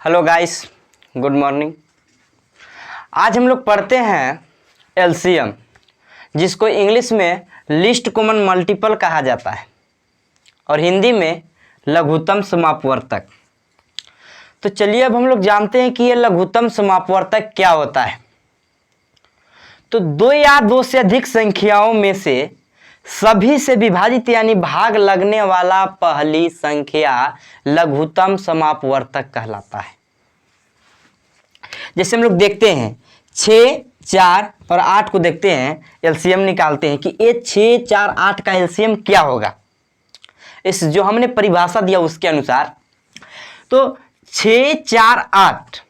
Hello guys, good morning. आज हम लोग पढ़ते हैं एलसीएम, जिसको इंग्लिश में लिस्ट कॉमन मल्टीपल कहा जाता है और हिंदी में लघुत्तम समापवर्तक। तो चलिए अब हम लोग जानते हैं कि ये लघुत्तम समापवर्तक क्या होता है। तो दो या दो से अधिक संख्याओं में से सभी से विभाजित यानी भाग लगने वाला पहली संख्या लघुत्तम समापवर्तक कहलाता है। जैसे हम लोग देखते हैं 6, 4 और 8 को देखते हैं, एलसीएम निकालते हैं कि ये 6, 4, 8 का एलसीएम क्या होगा। इस जो हमने परिभाषा दिया उसके अनुसार तो 6, 4, 8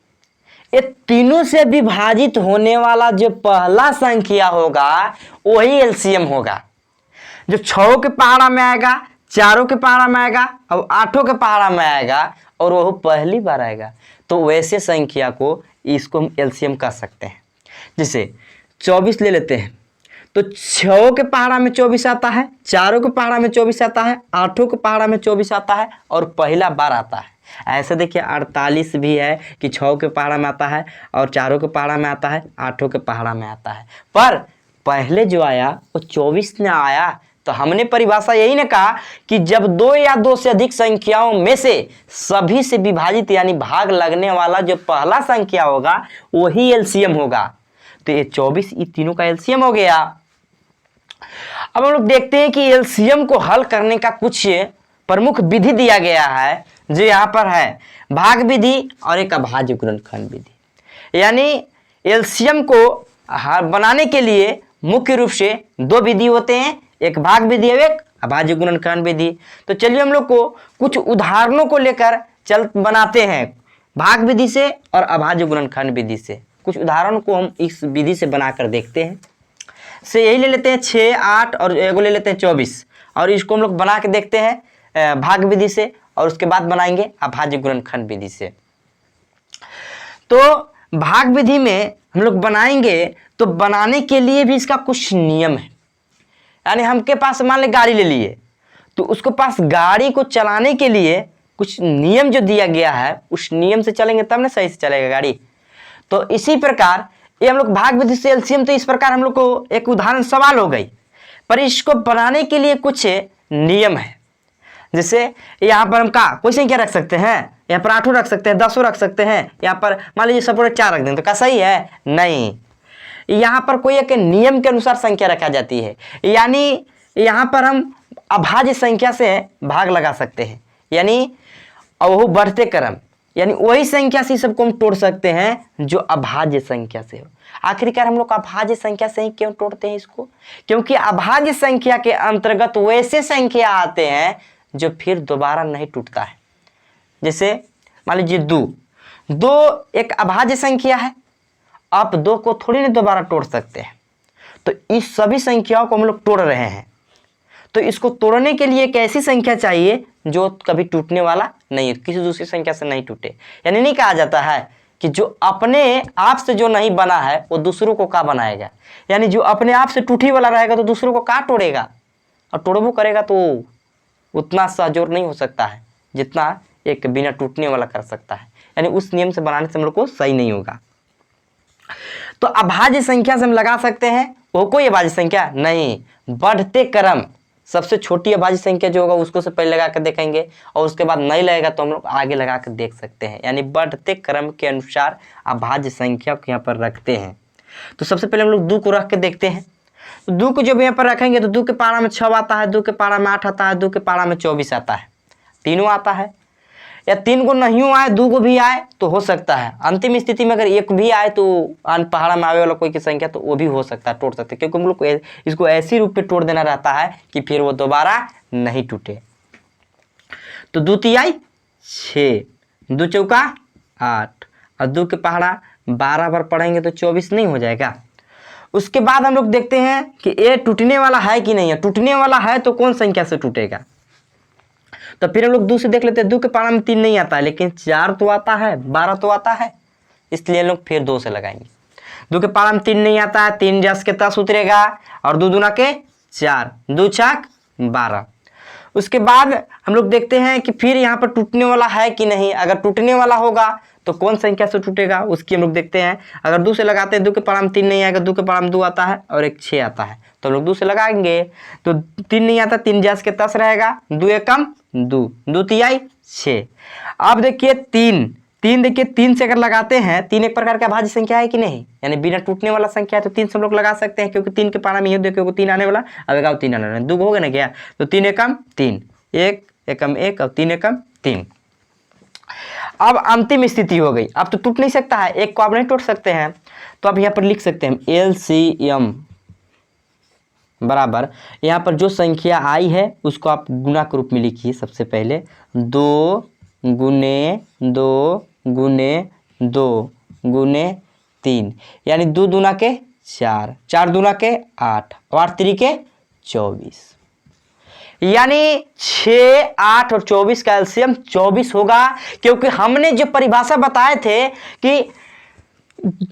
ये तीनों से विभाजित होने वाला जो पहला संख्या होगा वही एलसीएम होगा। जो 6 के पहाड़ा में आएगा, 4 के पहाड़ा में आएगा और 8 के पहाड़ा में आएगा और वह पहली बार आएगा, तो वैसे संख्या को इसको हम एलसीएम कह सकते हैं। जैसे 24 ले लेते हैं तो 6 के पहाड़ा में 24 आता है, 4 के पहाड़ा में 24 आता है, 8 के पहाड़ा में 24 आता है और पहला बार आता है। ऐसे देखिए 48 भी है कि 6 के पहाड़ा में आता है और 4 के पहाड़ा में आता है, 8 के पहाड़ा में आता है, पर पहले जो आया वो 24 ने आया। तो हमने परिभाषा यही ने कहा कि जब दो या दो से अधिक संख्याओं में से सभी से विभाजित यानी भाग लगने वाला जो पहला संख्या होगा वही एलसीएम होगा। तो ये 24 ये तीनों का एलसीएम हो गया। अब हम लोग देखते हैं कि एलसीएम को हल करने का कुछ प्रमुख विधि दिया गया है, जो यहाँ पर है भाग विधि और एक अभाज्य गुणनखंड विधि। यानी एलसीएम को बनाने के लिए मुख्य रूप से दो विधि होते हैं, एक भाग विधि और एक अभाज्य गुणनखंड विधि। तो चलिए हम लोग को कुछ उदाहरणों को लेकर बनाते हैं भाग विधि से और अभाज्य गुणनखंड विधि से। कुछ उदाहरणों को हम इस विधि से बनाकर देखते हैं। से यही ले लेते हैं 6, 8 और एगो ले लेते हैं 24 और इसको हम लोग बना के देखते हैं भाग विधि से और उसके बाद बनाएंगे अभाज्य गुणनखंड विधि से। तो भाग विधि में हम लोग बनाएंगे तो बनाने के लिए भी इसका कुछ नियम है। यानी हमके पास मान ले गाड़ी ले लिए तो उसके पास गाड़ी को चलाने के लिए कुछ नियम जो दिया गया है उस नियम से चलेंगे तब ना सही से चलेगा गाड़ी। तो इसी प्रकार ये हम लोग भाग विधि से एलसीएम, तो इस प्रकार हम लोग को एक उदाहरण सवाल हो गई, पर इसको बनाने के लिए कुछ नियम है। जैसे यहाँ पर हम कोई संख्या रख सकते हैं, यहाँ पर 8 रख सकते हैं, 10 रख सकते हैं, यहाँ पर मान लीजिए सपोज 4 रख दें तो क्या सही है? नहीं, यहाँ पर कोई एक नियम के अनुसार संख्या रखा जाती है। यानी यहाँ पर हम अभाज्य संख्या से भाग लगा सकते हैं, यानी वो बढ़ते क्रम, यानी वही संख्या से सबको हम तोड़ सकते हैं जो अभाज्य संख्या से हो। आखिरकार हम लोग अभाज्य संख्या से ही क्यों तोड़ते हैं इसको? क्योंकि अभाज्य संख्या के अंतर्गत वैसे संख्या आते हैं जो फिर दोबारा नहीं टूटता है। जैसे मान लीजिए 2 एक अभाज्य संख्या है, आप 2 को थोड़ी ना दोबारा तोड़ सकते हैं। तो इस सभी संख्याओं को हम लोग तोड़ रहे हैं, तो इसको तोड़ने के लिए एक ऐसी संख्या चाहिए जो कभी टूटने वाला नहीं है, किसी दूसरी संख्या से नहीं टूटे। यानी नहीं कहा जाता है कि जो अपने आप से जो नहीं बना है वो दूसरों को क्या बनाएगा। यानी जो अपने आप से टूटी वाला रहेगा तो दूसरों को क्या तोड़ेगा, और तोड़बो करेगा तो उतना सहजोर नहीं हो सकता है जितना एक बिना टूटने वाला कर सकता है। यानी उस नियम से बनाने से हम लोग को सही नहीं होगा। तो अभाज्य संख्या से हम लगा सकते हैं, वो कोई अभाज्य संख्या नहीं, बढ़ते क्रम सबसे छोटी अभाज्य संख्या जो होगा उसको से पहले लगा कर देखेंगे और उसके बाद नहीं लगेगा तो हम लोग आगे लगा कर देख सकते हैं। यानी बढ़ते क्रम के अनुसार अभाज्य संख्या को यहाँ पर रखते हैं। तो सबसे पहले हम लोग 2 को रख के देखते हैं। तो 2 को जब यहाँ पर रखेंगे तो 2 के पहाड़ा में 6 आता है, 2 के पहाड़ा में 8 आता है, 2 के पहाड़ा में 24 आता है, तीनों आता है। या 3 को नहीं आए 2 को भी आए तो हो सकता है। अंतिम स्थिति में अगर 1 भी आए तो पहाड़ा में आवे वाला कोई की संख्या तो वो भी हो सकता है, तोड़ सकते हैं, क्योंकि हम लोग को इसको ऐसी रूप पे तोड़ देना रहता है कि फिर वो दोबारा नहीं टूटे। तो 2 तिहाई 6, 2 चौका 8 और 2 के पहाड़ा 12 बार पढ़ेंगे तो 24 नहीं हो जाएगा। उसके बाद हम लोग देखते हैं कि ये टूटने वाला है कि नहीं है। टूटने वाला है तो कौन संख्या से टूटेगा? तो फिर हम लोग 2 से देख लेते हैं। 2 के पहाड़ा में 3 नहीं आता है, लेकिन 4 तो आता है, 12 तो आता है, इसलिए हम लोग फिर 2 से लगाएंगे। 2 के पहाड़ा में 3 नहीं आता है, 3 10 के 10 उतरेगा और 2 दूना के 4, 2 छक 12। उसके बाद हम लोग देखते हैं कि फिर यहाँ पर टूटने वाला है कि नहीं। अगर टूटने वाला होगा तो कौन संख्या से टूटेगा उसकी हम लोग देखते हैं। अगर 2 से लगाते हैं 2 के पारा में 3 नहीं आएगा, 2 के पारा में 2 आता है और एक 6 आता है, तो हम लोग 2 से लगाएंगे तो 3 नहीं आता, 3 जैस के 10 रहेगा, 2 एकम 2, 2 तिहाई 6। अब देखिए 3 देखिए 3 से अगर लगाते हैं, 3 एक प्रकार का भाज्य संख्या है कि नहीं, यानी बिना टूटने वाला संख्या है, तो 3 से हम लोग लगा सकते हैं क्योंकि 3 के पारा में ये देखो 3 आने वाला, अब एक 3 आने वाला, 2 हो गया ना क्या, तो 3 एकम 3, 1 एकम 1 और 3 एकम 3। अब अंतिम स्थिति हो गई, अब तो टूट नहीं सकता है, एक को आप नहीं टूट सकते हैं, तो अब यहाँ पर लिख सकते हैं LCM बराबर, यहाँ पर जो संख्या आई है उसको आप गुना के रूप में लिखिए। सबसे पहले 2 गुने 2 गुने 2 गुने 3, यानी 2 दूना के 4, 4 दूना के 8 और 8 3 के 24, यानी 6, 8 और 24 का एलसीएम 24 होगा। क्योंकि हमने जो परिभाषा बताए थे कि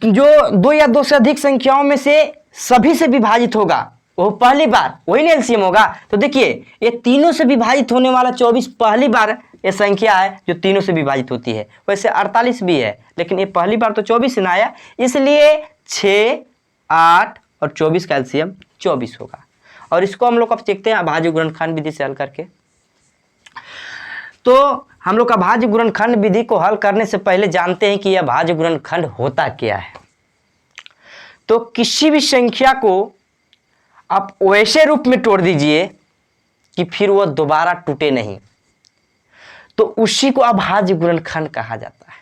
जो 2 या 2 से अधिक संख्याओं में से सभी से विभाजित होगा वो पहली बार वही ना एलसीएम होगा। तो देखिए ये तीनों से विभाजित होने वाला 24 पहली बार ये संख्या है जो तीनों से विभाजित होती है। वैसे 48 भी है लेकिन ये पहली बार तो 24 से ना आया, इसलिए 6, 8 और 24 का एलसीएम 24 होगा। और इसको हम लोग अब देखते हैं अभाज्य गुणनखंड विधि से हल करके। तो हम लोग अभाज्य गुणनखंड विधि को हल करने से पहले जानते हैं कि यह अभाज्य गुणनखंड होता क्या है। तो किसी भी संख्या को आप वैसे रूप में तोड़ दीजिए कि फिर वह दोबारा टूटे नहीं, तो उसी को अभाज्य गुणनखंड कहा जाता है।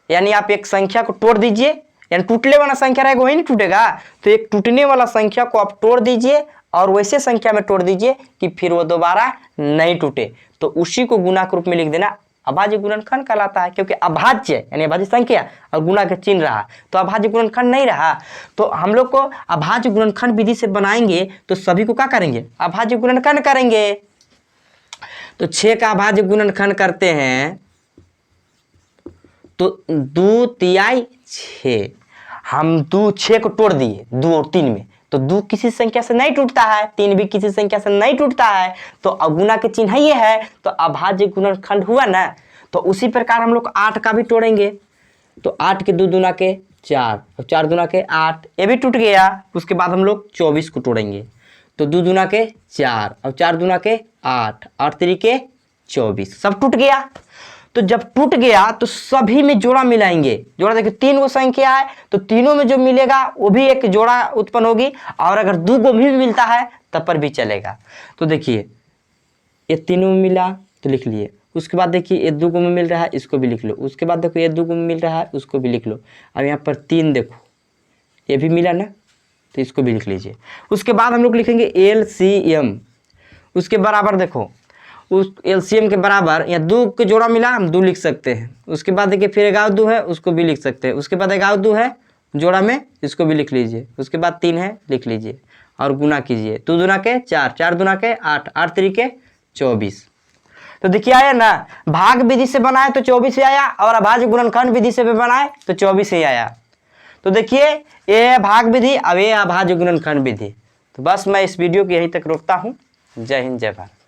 यानी आप एक संख्या को तोड़ दीजिए, यानी टूटने वाला संख्या रहेगा वही नहीं टूटेगा, तो एक टूटने वाला संख्या को आप तोड़ दीजिए और वैसे संख्या में तोड़ दीजिए कि फिर वो दोबारा नहीं टूटे, तो उसी को गुना के रूप में लिख देना, अभाज्य गुणनखंड कहलाता है। क्योंकि अभाज्य यानी अभाज्य संख्या और गुना के चिन्ह रहा तो अभाज्य गुणनखंड नहीं रहा। तो हम लोग को अभाज्य गुणनखंड विधि से बनाएंगे तो सभी को क्या करेंगे, अभाज्य गुणनखंड करेंगे। तो 6 का अभाज्य गुणनखंड करते हैं तो 2 तिहाई 6, हम 6 को तोड़ दिए 2 और 3 में, तो 2 किसी संख्या से नहीं टूटता है, 3 भी किसी संख्या से नहीं टूटता है, तो अगुना के चिन्ह ये है, तो अभाज्य गुणनखंड हुआ ना। तो उसी प्रकार हम लोग 8 का भी तोड़ेंगे, तो 8 के 2 दूना के 4 और 4 दूना के 8, ये भी टूट गया। उसके बाद हम लोग 24 को तोड़ेंगे, तो 2 दूना के 4 और 4 दूना के 8 और 3 के 24, सब टूट गया। तो जब टूट गया तो सभी में जोड़ा मिलाएंगे, जोड़ा देखिए 3 वो संख्या है तो तीनों में जो मिलेगा वो भी एक जोड़ा उत्पन्न होगी, और अगर 2 को भी मिलता है तब पर भी चलेगा। तो देखिए ये तीनों में मिला तो लिख लिए, उसके बाद देखिए ये 2 को में मिल रहा है इसको भी लिख लो, उसके बाद देखो ये 2 को में मिल रहा है उसको भी लिख लो। अब यहाँ पर 3 देखो ये भी मिला ना तो इसको भी लिख लीजिए। उसके बाद हम लोग लिखेंगे LCM, उसके बराबर देखो उस LCM के बराबर यहाँ 2 के जोड़ा मिला हम 2 लिख सकते हैं। उसके बाद देखिए फिर 11 2 है उसको भी लिख सकते हैं, उसके बाद 11 2 है जोड़ा में इसको भी लिख लीजिए, उसके बाद 3 है लिख लीजिए और गुना कीजिए, 2 दूना के 4, 4 दूना के 8, 8 3 के 24। तो देखिए आया ना, भाग विधि से बनाए तो 24 ही आया और अभाज्य गुणनखंड विधि से भी बनाए तो 24 ही आया। तो देखिए ये भाग विधि, अब ये अभाज्य गुणनखंड विधि। तो बस मैं इस वीडियो को यहीं तक रोकता हूँ। जय हिंद जय भारत।